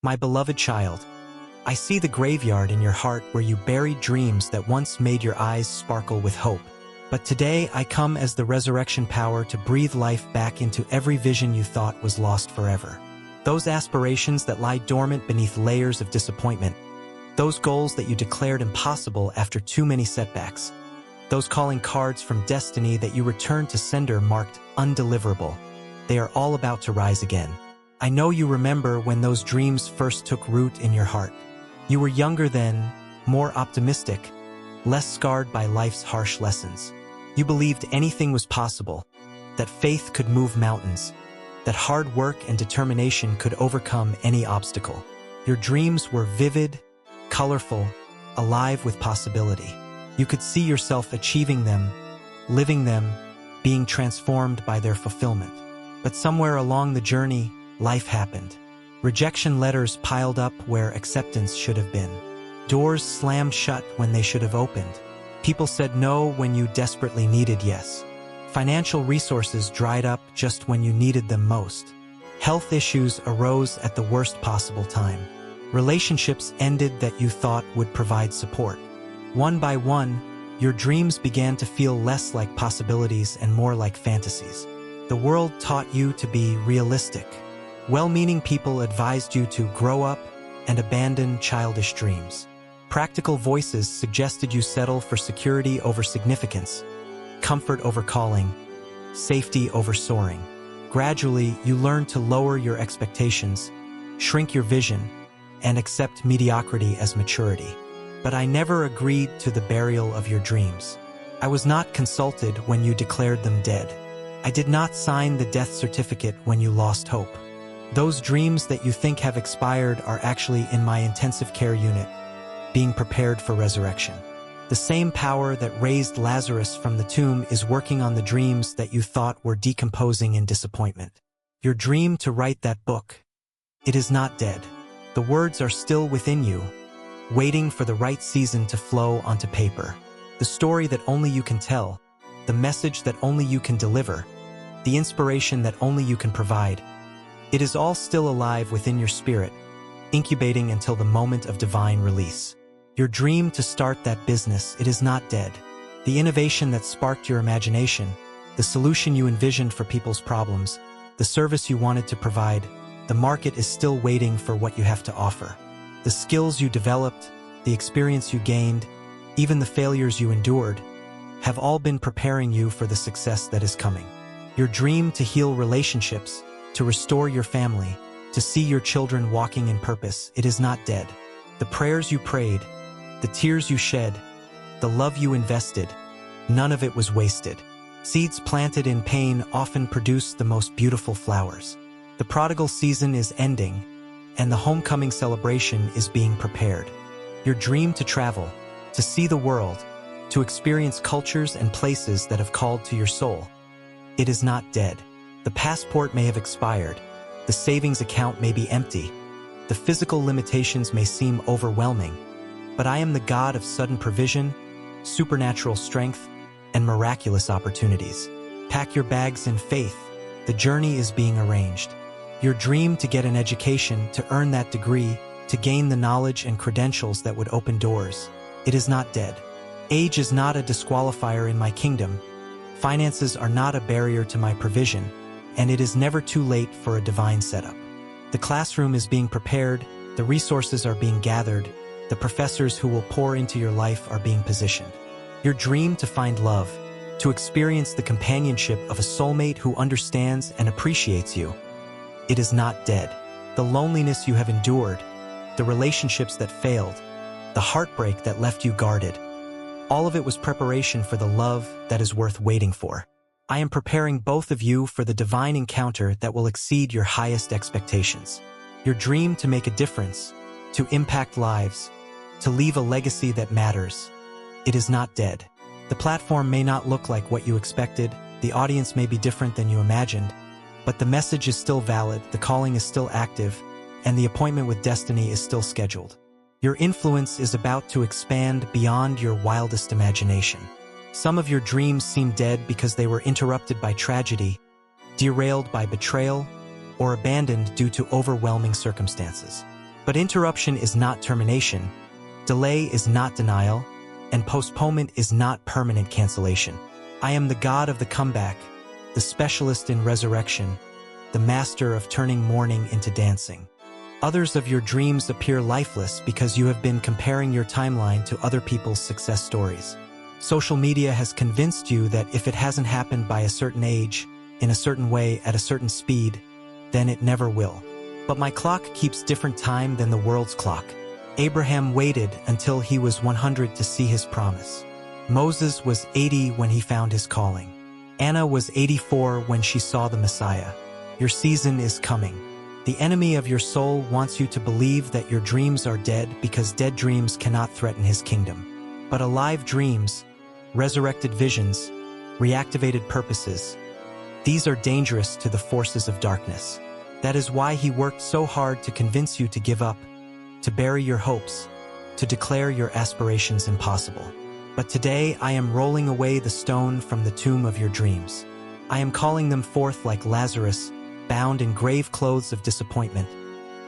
My beloved child, I see the graveyard in your heart where you buried dreams that once made your eyes sparkle with hope. But today I come as the resurrection power to breathe life back into every vision you thought was lost forever. Those aspirations that lie dormant beneath layers of disappointment. Those goals that you declared impossible after too many setbacks. Those calling cards from destiny that you returned to sender marked undeliverable. They are all about to rise again. I know you remember when those dreams first took root in your heart. You were younger then, more optimistic, less scarred by life's harsh lessons. You believed anything was possible, that faith could move mountains, that hard work and determination could overcome any obstacle. Your dreams were vivid, colorful, alive with possibility. You could see yourself achieving them, living them, being transformed by their fulfillment. But somewhere along the journey, life happened. Rejection letters piled up where acceptance should have been. Doors slammed shut when they should have opened. People said no when you desperately needed yes. Financial resources dried up just when you needed them most. Health issues arose at the worst possible time. Relationships ended that you thought would provide support. One by one, your dreams began to feel less like possibilities and more like fantasies. The world taught you to be realistic. Well-meaning people advised you to grow up and abandon childish dreams. Practical voices suggested you settle for security over significance, comfort over calling, safety over soaring. Gradually, you learned to lower your expectations, shrink your vision, and accept mediocrity as maturity. But I never agreed to the burial of your dreams. I was not consulted when you declared them dead. I did not sign the death certificate when you lost hope. Those dreams that you think have expired are actually in my intensive care unit, being prepared for resurrection. The same power that raised Lazarus from the tomb is working on the dreams that you thought were decomposing in disappointment. Your dream to write that book, it is not dead. The words are still within you, waiting for the right season to flow onto paper. The story that only you can tell, the message that only you can deliver, the inspiration that only you can provide. It is all still alive within your spirit, incubating until the moment of divine release. Your dream to start that business, it is not dead. The innovation that sparked your imagination, the solution you envisioned for people's problems, the service you wanted to provide, the market is still waiting for what you have to offer. The skills you developed, the experience you gained, even the failures you endured, have all been preparing you for the success that is coming. Your dream to heal relationships, to restore your family, to see your children walking in purpose, it is not dead. The prayers you prayed, the tears you shed, the love you invested, none of it was wasted. Seeds planted in pain often produce the most beautiful flowers. The prodigal season is ending, and the homecoming celebration is being prepared. Your dream to travel, to see the world, to experience cultures and places that have called to your soul, it is not dead. The passport may have expired, the savings account may be empty, the physical limitations may seem overwhelming, but I am the God of sudden provision, supernatural strength, and miraculous opportunities. Pack your bags in faith. The journey is being arranged. Your dream to get an education, to earn that degree, to gain the knowledge and credentials that would open doors, it is not dead. Age is not a disqualifier in my kingdom. Finances are not a barrier to my provision, and it is never too late for a divine setup. The classroom is being prepared, the resources are being gathered, the professors who will pour into your life are being positioned. Your dream to find love, to experience the companionship of a soulmate who understands and appreciates you, it is not dead. The loneliness you have endured, the relationships that failed, the heartbreak that left you guarded, all of it was preparation for the love that is worth waiting for. I am preparing both of you for the divine encounter that will exceed your highest expectations. Your dream to make a difference, to impact lives, to leave a legacy that matters, it is not dead. The platform may not look like what you expected, the audience may be different than you imagined, but the message is still valid, the calling is still active, and the appointment with destiny is still scheduled. Your influence is about to expand beyond your wildest imagination. Some of your dreams seem dead because they were interrupted by tragedy, derailed by betrayal, or abandoned due to overwhelming circumstances. But interruption is not termination, delay is not denial, and postponement is not permanent cancellation. I am the God of the comeback, the specialist in resurrection, the master of turning mourning into dancing. Others of your dreams appear lifeless because you have been comparing your timeline to other people's success stories. Social media has convinced you that if it hasn't happened by a certain age, in a certain way, at a certain speed, then it never will. But my clock keeps different time than the world's clock. Abraham waited until he was 100 to see his promise. Moses was 80 when he found his calling. Anna was 84 when she saw the Messiah. Your season is coming. The enemy of your soul wants you to believe that your dreams are dead because dead dreams cannot threaten his kingdom. But alive dreams, resurrected visions, reactivated purposes, these are dangerous to the forces of darkness. That is why he worked so hard to convince you to give up, to bury your hopes, to declare your aspirations impossible. But today I am rolling away the stone from the tomb of your dreams. I am calling them forth like Lazarus, bound in grave clothes of disappointment,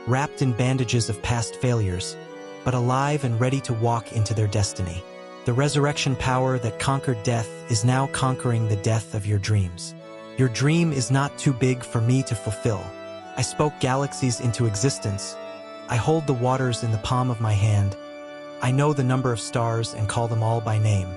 wrapped in bandages of past failures, but alive and ready to walk into their destiny. The resurrection power that conquered death is now conquering the death of your dreams. Your dream is not too big for me to fulfill. I spoke galaxies into existence. I hold the waters in the palm of my hand. I know the number of stars and call them all by name.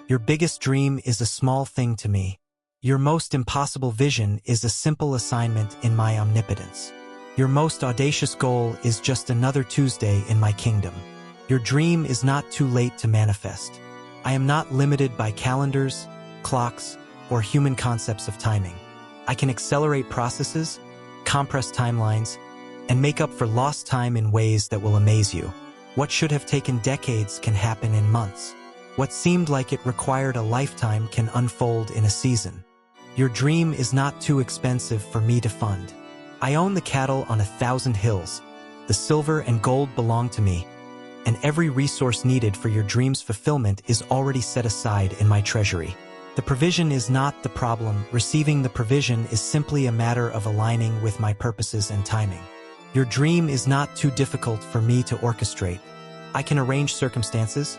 Your biggest dream is a small thing to me. Your most impossible vision is a simple assignment in my omnipotence. Your most audacious goal is just another Tuesday in my kingdom. Your dream is not too late to manifest. I am not limited by calendars, clocks, or human concepts of timing. I can accelerate processes, compress timelines, and make up for lost time in ways that will amaze you. What should have taken decades can happen in months. What seemed like it required a lifetime can unfold in a season. Your dream is not too expensive for me to fund. I own the cattle on 1,000 hills. The silver and gold belong to me, and every resource needed for your dream's fulfillment is already set aside in my treasury. The provision is not the problem. Receiving the provision is simply a matter of aligning with my purposes and timing. Your dream is not too difficult for me to orchestrate. I can arrange circumstances,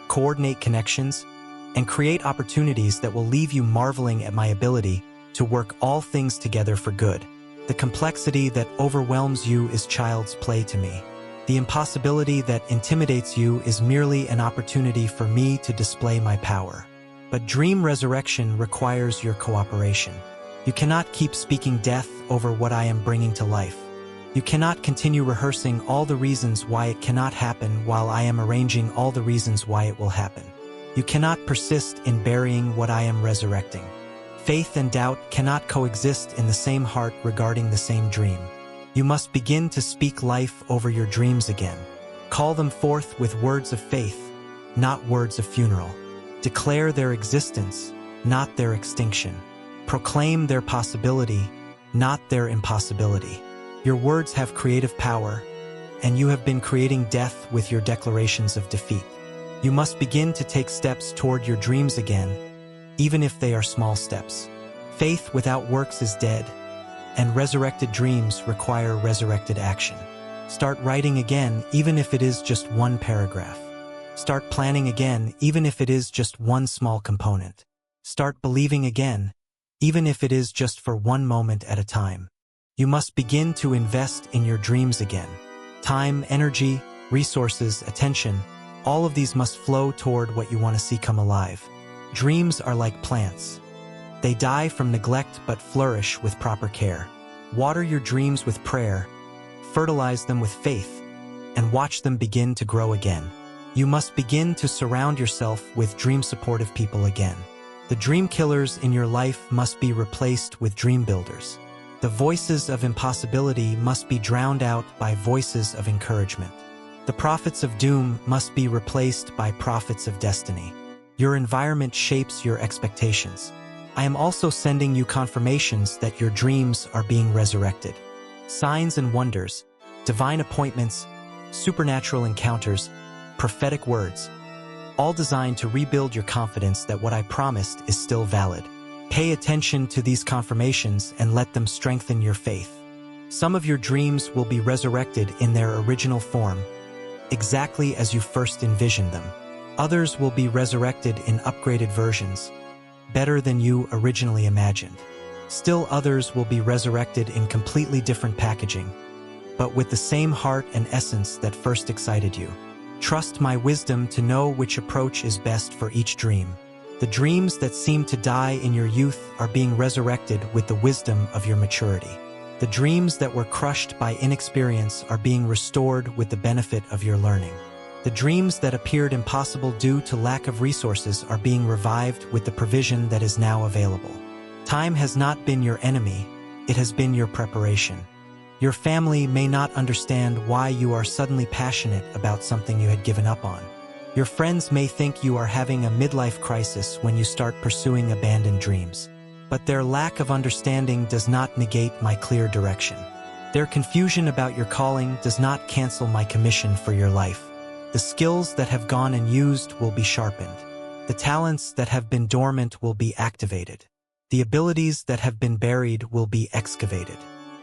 coordinate connections, and create opportunities that will leave you marveling at my ability to work all things together for good. The complexity that overwhelms you is child's play to me. The impossibility that intimidates you is merely an opportunity for me to display my power. But dream resurrection requires your cooperation. You cannot keep speaking death over what I am bringing to life. You cannot continue rehearsing all the reasons why it cannot happen while I am arranging all the reasons why it will happen. You cannot persist in burying what I am resurrecting. Faith and doubt cannot coexist in the same heart regarding the same dream. You must begin to speak life over your dreams again. Call them forth with words of faith, not words of funeral. Declare their existence, not their extinction. Proclaim their possibility, not their impossibility. Your words have creative power, and you have been creating death with your declarations of defeat. You must begin to take steps toward your dreams again, even if they are small steps. Faith without works is dead, and resurrected dreams require resurrected action. Start writing again, even if it is just one paragraph. Start planning again, even if it is just one small component. Start believing again, even if it is just for one moment at a time. You must begin to invest in your dreams again. Time, energy, resources, attention, all of these must flow toward what you want to see come alive. Dreams are like plants. They die from neglect but flourish with proper care. Water your dreams with prayer, fertilize them with faith, and watch them begin to grow again. You must begin to surround yourself with dream-supportive people again. The dream killers in your life must be replaced with dream builders. The voices of impossibility must be drowned out by voices of encouragement. The prophets of doom must be replaced by prophets of destiny. Your environment shapes your expectations. I am also sending you confirmations that your dreams are being resurrected. Signs and wonders, divine appointments, supernatural encounters, prophetic words, all designed to rebuild your confidence that what I promised is still valid. Pay attention to these confirmations and let them strengthen your faith. Some of your dreams will be resurrected in their original form, exactly as you first envisioned them. Others will be resurrected in upgraded versions, better than you originally imagined. Still others will be resurrected in completely different packaging, but with the same heart and essence that first excited you. Trust my wisdom to know which approach is best for each dream. The dreams that seem to die in your youth are being resurrected with the wisdom of your maturity. The dreams that were crushed by inexperience are being restored with the benefit of your learning. The dreams that appeared impossible due to lack of resources are being revived with the provision that is now available. Time has not been your enemy, it has been your preparation. Your family may not understand why you are suddenly passionate about something you had given up on. Your friends may think you are having a midlife crisis when you start pursuing abandoned dreams. But their lack of understanding does not negate my clear direction. Their confusion about your calling does not cancel my commission for your life. The skills that have gone unused will be sharpened. The talents that have been dormant will be activated. The abilities that have been buried will be excavated.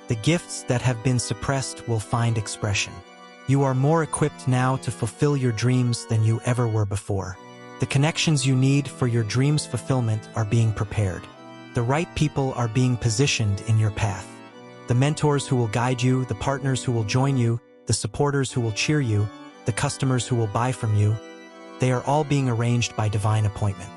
The gifts that have been suppressed will find expression. You are more equipped now to fulfill your dreams than you ever were before. The connections you need for your dreams' fulfillment are being prepared. The right people are being positioned in your path. The mentors who will guide you, the partners who will join you, the supporters who will cheer you, the customers who will buy from you, they are all being arranged by divine appointment.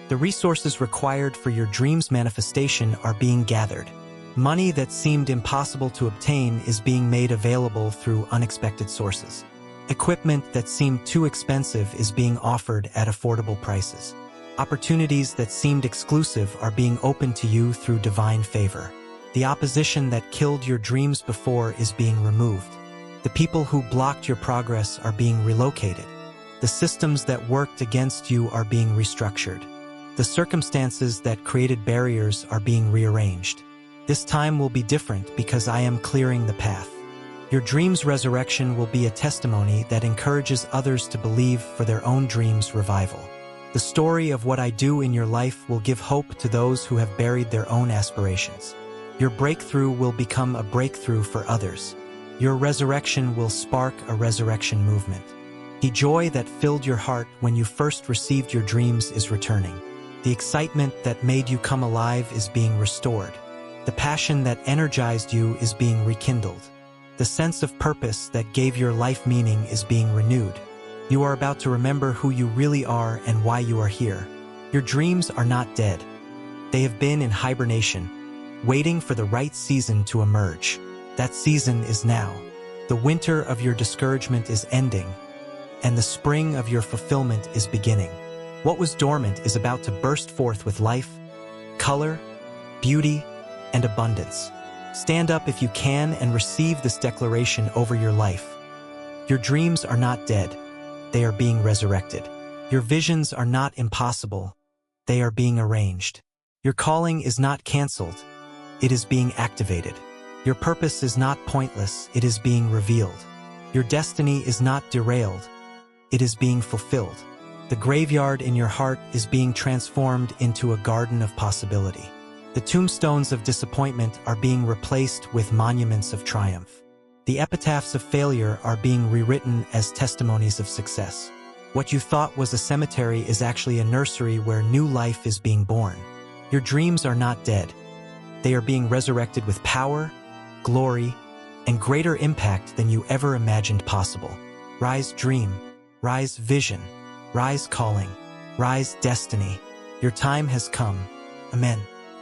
The resources required for your dreams' manifestation are being gathered. Money that seemed impossible to obtain is being made available through unexpected sources. Equipment that seemed too expensive is being offered at affordable prices. Opportunities that seemed exclusive are being opened to you through divine favor. The opposition that killed your dreams before is being removed. The people who blocked your progress are being relocated. The systems that worked against you are being restructured. The circumstances that created barriers are being rearranged. This time will be different because I am clearing the path. Your dreams' resurrection will be a testimony that encourages others to believe for their own dreams' revival. The story of what I do in your life will give hope to those who have buried their own aspirations. Your breakthrough will become a breakthrough for others. Your resurrection will spark a resurrection movement. The joy that filled your heart when you first received your dreams is returning. The excitement that made you come alive is being restored. The passion that energized you is being rekindled. The sense of purpose that gave your life meaning is being renewed. You are about to remember who you really are and why you are here. Your dreams are not dead. They have been in hibernation, waiting for the right season to emerge. That season is now. The winter of your discouragement is ending, and the spring of your fulfillment is beginning. What was dormant is about to burst forth with life, color, beauty, and abundance. Stand up if you can and receive this declaration over your life. Your dreams are not dead. They are being resurrected. Your visions are not impossible. They are being arranged. Your calling is not canceled. It is being activated. Your purpose is not pointless. It is being revealed. Your destiny is not derailed. It is being fulfilled. The graveyard in your heart is being transformed into a garden of possibility. The tombstones of disappointment are being replaced with monuments of triumph. The epitaphs of failure are being rewritten as testimonies of success. What you thought was a cemetery is actually a nursery where new life is being born. Your dreams are not dead. They are being resurrected with power, glory, and greater impact than you ever imagined possible. Rise dream, rise vision, rise calling, rise destiny. Your time has come. Amen.